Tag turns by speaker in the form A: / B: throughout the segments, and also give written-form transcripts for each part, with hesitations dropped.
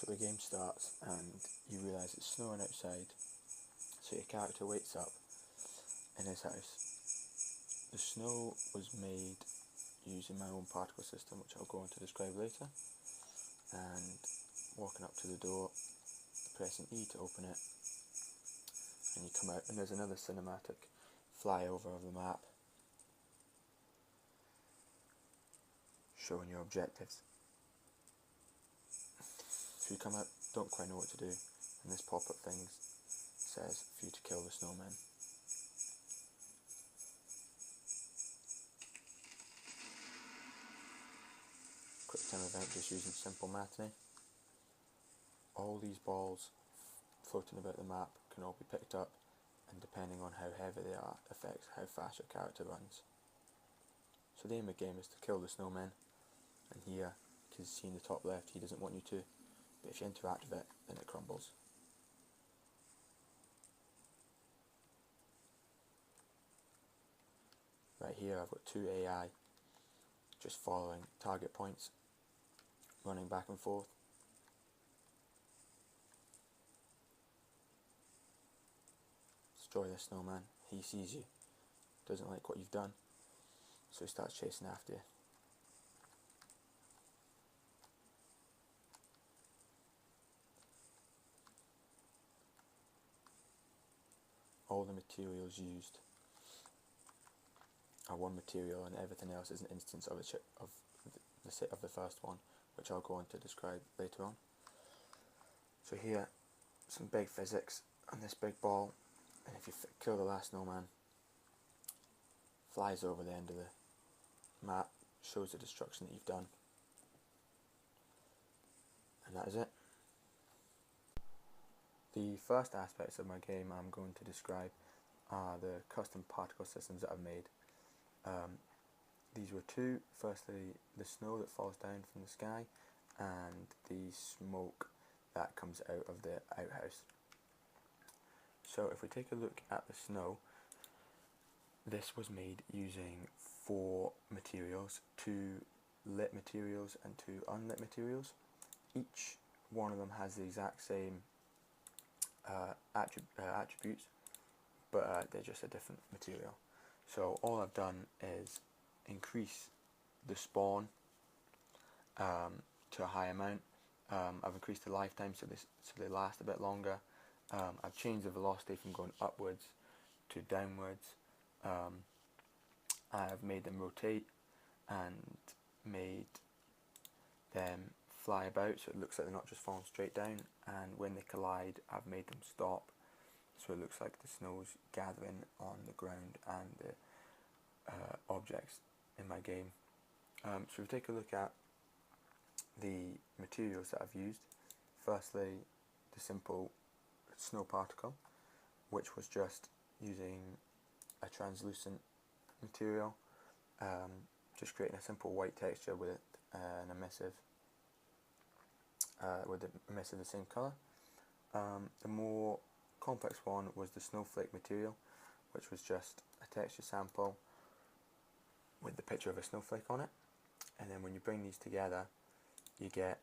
A: the game starts and you realise it's snowing outside, so your character wakes up in his house. The snow was made using my own particle system, which I'll go on to describe later, and walking up to the door, pressing E to open it, and you come out and there's another cinematic flyover of the map showing your objectives. So you come out, don't quite know what to do, and this pop-up thing says for you to kill the snowmen. Quick time event just using simple mathing. All these balls floating about the map can all be picked up, and depending on how heavy they are affects how fast your character runs. So the aim of the game is to kill the snowmen, and here, you can see in the top left, he doesn't want you to, but if you interact with it, then it crumbles. Right here I've got two AI just following target points, running back and forth. Destroy the snowman. He sees you, doesn't like what you've done, so he starts chasing after you. All the materials used are one material, and everything else is an instance of the first one, which I'll go on to describe later on. So here, some big physics on this big ball, and if you kill the last snowman, flies over the end of the map, shows the destruction that you've done, and that is it. The first aspects of my game I'm going to describe are the custom particle systems that I've made. These were two. Firstly, the snow that falls down from the sky, and the smoke that comes out of the outhouse. So if we take a look at the snow, this was made using 4 materials, 2 lit materials and 2 unlit materials. Each one of them has the exact same attributes, but they're just a different material. So all I've done is increase the spawn to a high amount. I've increased the lifetime so they last a bit longer. I've changed the velocity from going upwards to downwards. I've made them rotate and made them fly about, so it looks like they're not just falling straight down, and when they collide I've made them stop, so it looks like the snow's gathering on the ground and the objects in my game. So we take a look at the materials that I've used. Firstly, the simple snow particle, which was just using a translucent material, just creating a simple white texture with an emissive the same colour. The more complex one was the snowflake material, which was just a texture sample with the picture of a snowflake on it, and then when you bring these together you get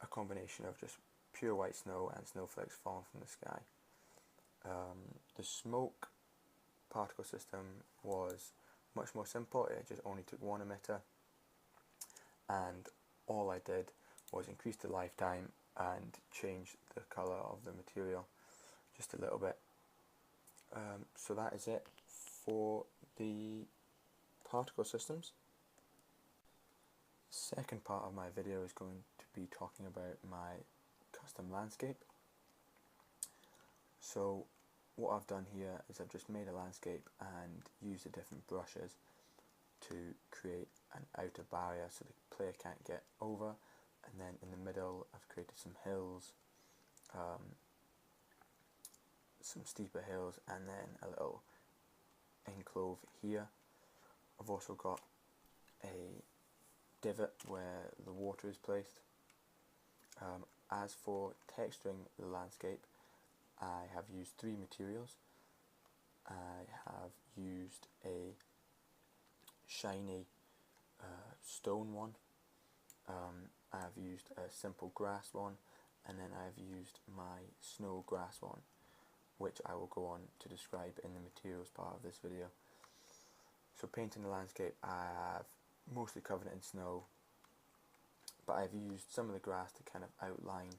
A: a combination of just pure white snow and snowflakes falling from the sky. The smoke particle system was much more simple. It just only took one emitter, and all I did was increase the lifetime and change the colour of the material just a little bit. So that is it for the particle systems. Second part of my video is going to be talking about my custom landscape. So what I've done here is I've just made a landscape and used the different brushes to create an outer barrier so the player can't get over, and then in the middle I've created some hills, some steeper hills, and then a little enclave here. I've also got a divot where the water is placed. As for texturing the landscape, I have used 3 materials. I have used a shiny stone one, I have used a simple grass one, and then I've used my snow grass one, which I will go on to describe in the materials part of this video. So painting the landscape, I have mostly covered it in snow, but I've used some of the grass to kind of outline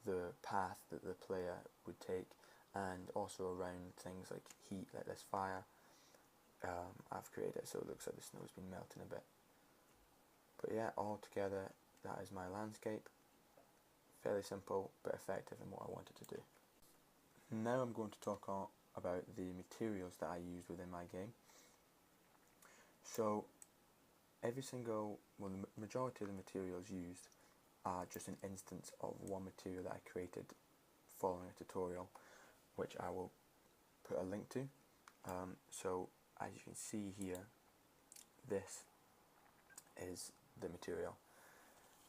A: the path that the player would take, and also around things like heat, like this fire. I've created it so it looks like the snow's been melting a bit. But yeah, all together, that is my landscape. Fairly simple, but effective in what I wanted to do. Now I'm going to talk about the materials that I used within my game. So the majority of the materials used are just an instance of one material that I created following a tutorial, which I will put a link to. So as you can see here, this is the material.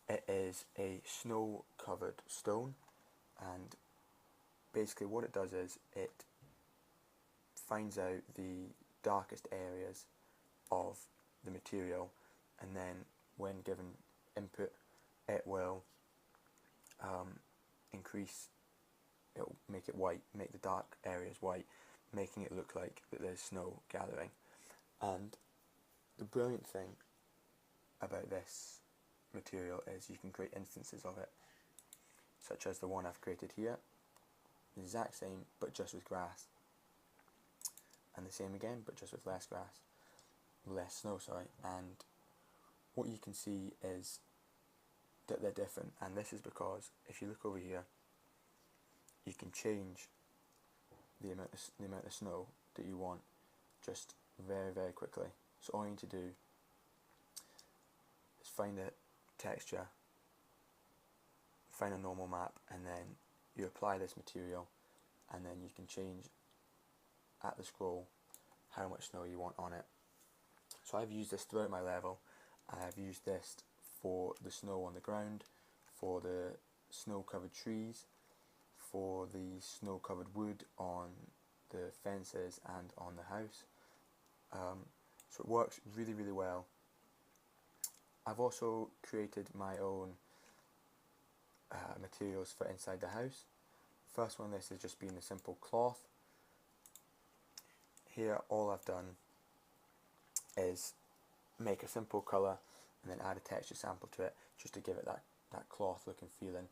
A: It is a snow covered stone, and basically what it does is it finds out the darkest areas of the material, and then when given input, it will it'll make it white, make the dark areas white, making it look like that there's snow gathering. And the brilliant thing about this material is you can create instances of it, such as the one I've created here, the exact same but just with grass, and the same again but just with less snow, and what you can see is that they're different, and this is because if you look over here, you can change the amount of snow that you want just very, very quickly. So all you need to do is find a texture, find a normal map, and then you apply this material, and then you can change at the scroll how much snow you want on it. So I've used this throughout my level. I've used this for the snow on the ground, for the snow covered trees, for the snow covered wood on the fences and on the house. So it works really, really well. I've also created my own materials for inside the house. First one, this has just been a simple cloth. Here all I've done is make a simple colour and then add a texture sample to it, just to give it that cloth look and feeling.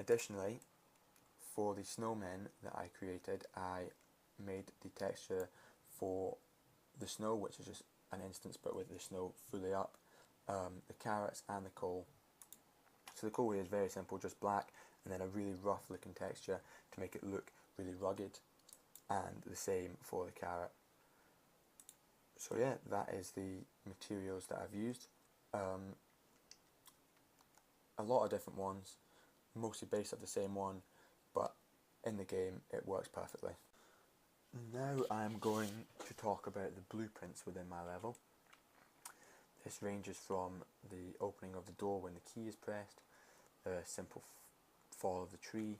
A: Additionally, for the snowmen that I created, I made the texture for the snow, which is just an instance but with the snow fully up, the carrots and the coal. So the coal here is very simple, just black, and then a really rough looking texture to make it look really rugged, and the same for the carrot. So yeah, that is the materials that I've used. A lot of different ones, mostly based off the same one, but in the game it works perfectly. Now I'm going to talk about the blueprints within my level. This ranges from the opening of the door when the key is pressed, the simple fall of the tree,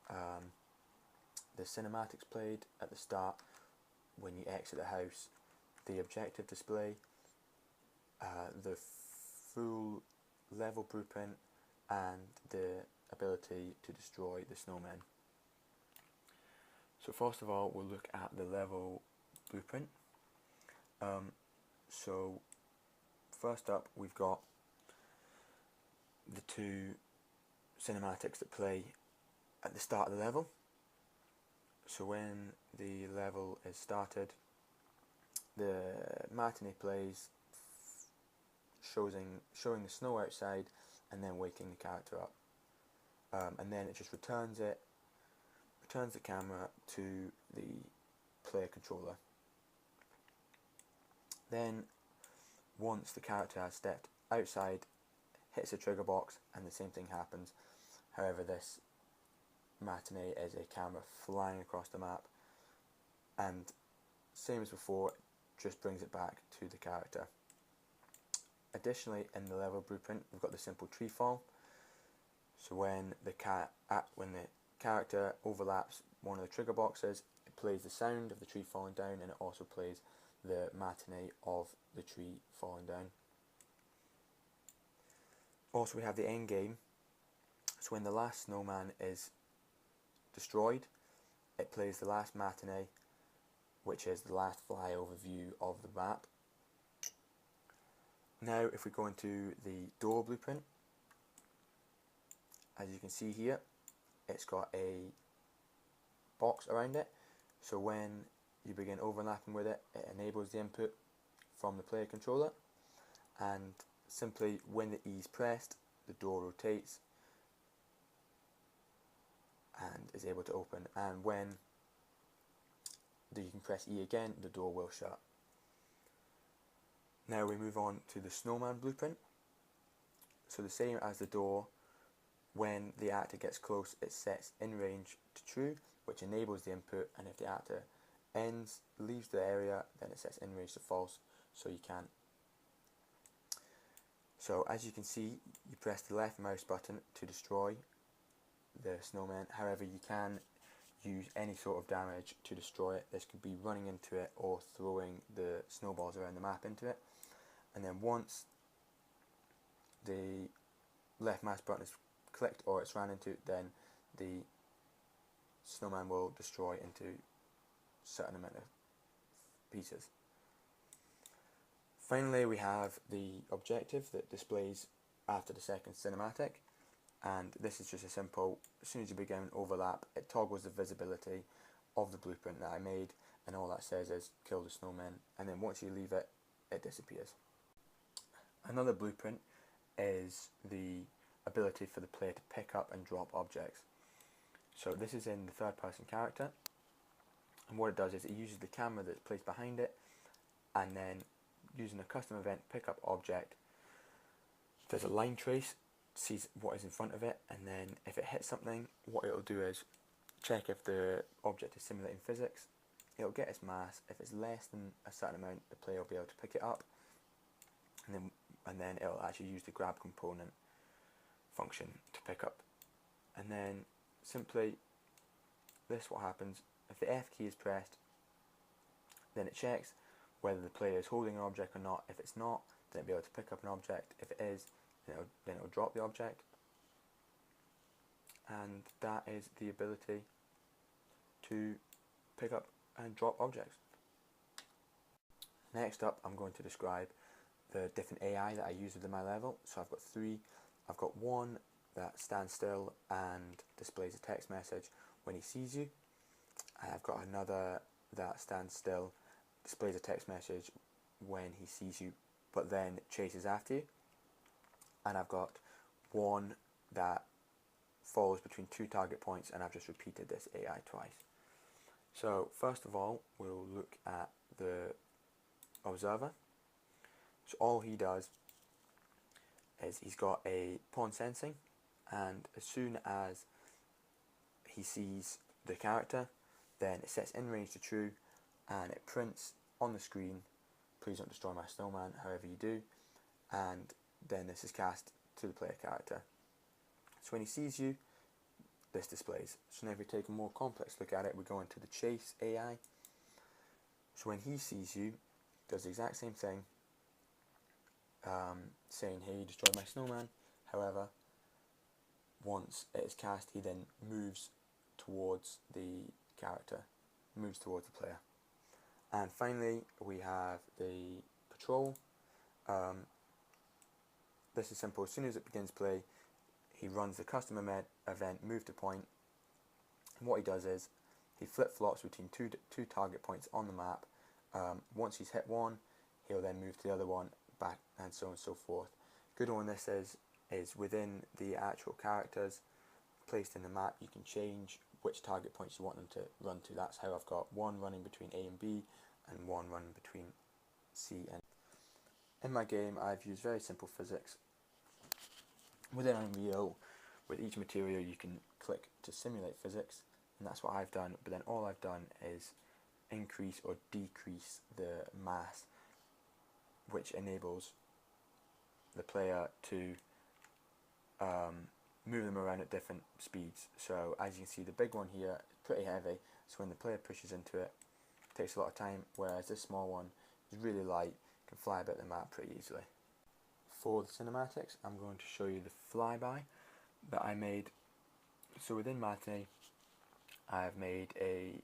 A: the cinematics played at the start when you exit the house, the objective display, the full level blueprint, and the ability to destroy the snowmen. So first of all, we'll look at the level blueprint. So first up, we've got the two cinematics that play at the start of the level. So when the level is started, the matinee plays, showing the snow outside and then waking the character up, and then it just returns the camera to the player controller. Then once the character has stepped outside, hits a trigger box, and the same thing happens. However, this matinee is a camera flying across the map, and same as before, just brings it back to the character. Additionally, in the level blueprint, we've got the simple tree fall. So when the character overlaps one of the trigger boxes, it plays the sound of the tree falling down, and it also plays the matinee of the tree falling down. Also, we have the end game, So when the last snowman is destroyed, it plays the last matinee, which is the last flyover view of the map. Now if we go into the door blueprint, as you can see here, it's got a box around it, so when you begin overlapping with it, it enables the input from the player controller, and simply when the E is pressed, the door rotates and is able to open, and when you can press E again, the door will shut. Now we move on to the snowman blueprint. So the same as the door, when the actor gets close, it sets in range to true, which enables the input, and if the actor leaves the area, then it sets in range to false, so you can't. So as you can see, you press the left mouse button to destroy the snowman. However, you can use any sort of damage to destroy it. This could be running into it or throwing the snowballs around the map into it. And then once the left mouse button is clicked or it's ran into, then the snowman will destroy into a certain amount of pieces. Finally, we have the objective that displays after the second cinematic, and this is just a simple, as soon as you begin overlap, it toggles the visibility of the blueprint that I made, and all that says is kill the snowman, and then once you leave it, it disappears. Another blueprint is the ability for the player to pick up and drop objects. So this is in the third person character, and what it does is it uses the camera that's placed behind it, and then using a custom event pick up object, there's a line trace, sees what is in front of it, and then if it hits something, what it'll do is check if the object is simulating physics. It'll get its mass. If it's less than a certain amount, the player will be able to pick it up, and then it'll actually use the grab component function to pick up. And then simply this, what happens if the F key is pressed, then it checks whether the player is holding an object or not. If it's not, then it'll be able to pick up an object. If it is, then it'll drop the object. And that is the ability to pick up and drop objects. Next up, I'm going to describe the different AI that I use within my level. So I've got three. I've got one that stands still and displays a text message when he sees you. And I've got another that stands still, displays a text message when he sees you, but then chases after you. And I've got one that follows between two target points, and I've just repeated this AI twice. So first of all, we'll look at the observer. So all he does is he's got a pawn sensing, and as soon as he sees the character, then it sets in range to true, and it prints on the screen, please don't destroy my snowman, however you do, and then this is cast to the player character. So when he sees you, this displays. So now if we take a more complex look at it, we go into the chase AI. So when he sees you, does the exact same thing, saying, hey, you destroyed my snowman. However, once it is cast, he then moves towards the character, moves towards the player. And finally, we have the patrol. This is simple. As soon as it begins play, he runs the custom event move to point. And what he does is he flip-flops between two target points on the map. Once he's hit one, he'll then move to the other one, back, and so on and so forth. Good on this is within the actual characters placed in the map, you can change which target points you want them to run to. That's how I've got one running between A and B, and one running between C and. In my game, I've used very simple physics. Within Unreal, with each material, you can click to simulate physics, and that's what I've done. But then all I've done is increase or decrease the mass, which enables the player to move them around at different speeds. So as you can see, the big one here is pretty heavy, so when the player pushes into it, it takes a lot of time, whereas this small one is really light, can fly about the map pretty easily. For the cinematics, I'm going to show you the flyby. that I made. So within Matinee, I've made a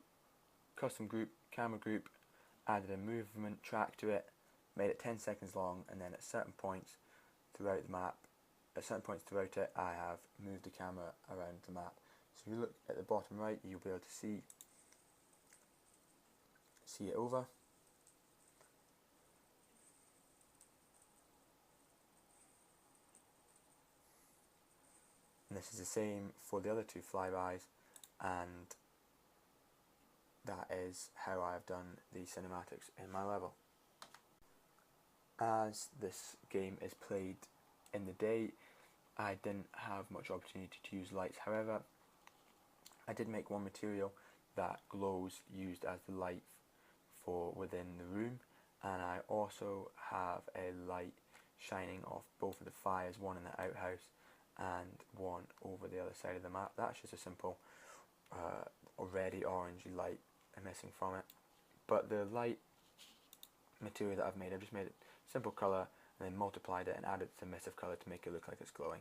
A: custom group, camera group, added a movement track to it, made it 10 seconds long, and then at certain points throughout the map, at certain points throughout it, I have moved the camera around the map. So if you look at the bottom right, you'll be able to see it over. And this is the same for the other two flybys, and that is how I've done the cinematics in my level. As this game is played in the day, I didn't have much opportunity to use lights. However, I did make one material that glows used as the light for within the room, and I also have a light shining off both of the fires, one in the outhouse and one over the other side of the map. That's just a simple already orangey light emitting from it. But the light material that I've just made it simple colour and then multiplied it and added some emissive colour to make it look like it's glowing.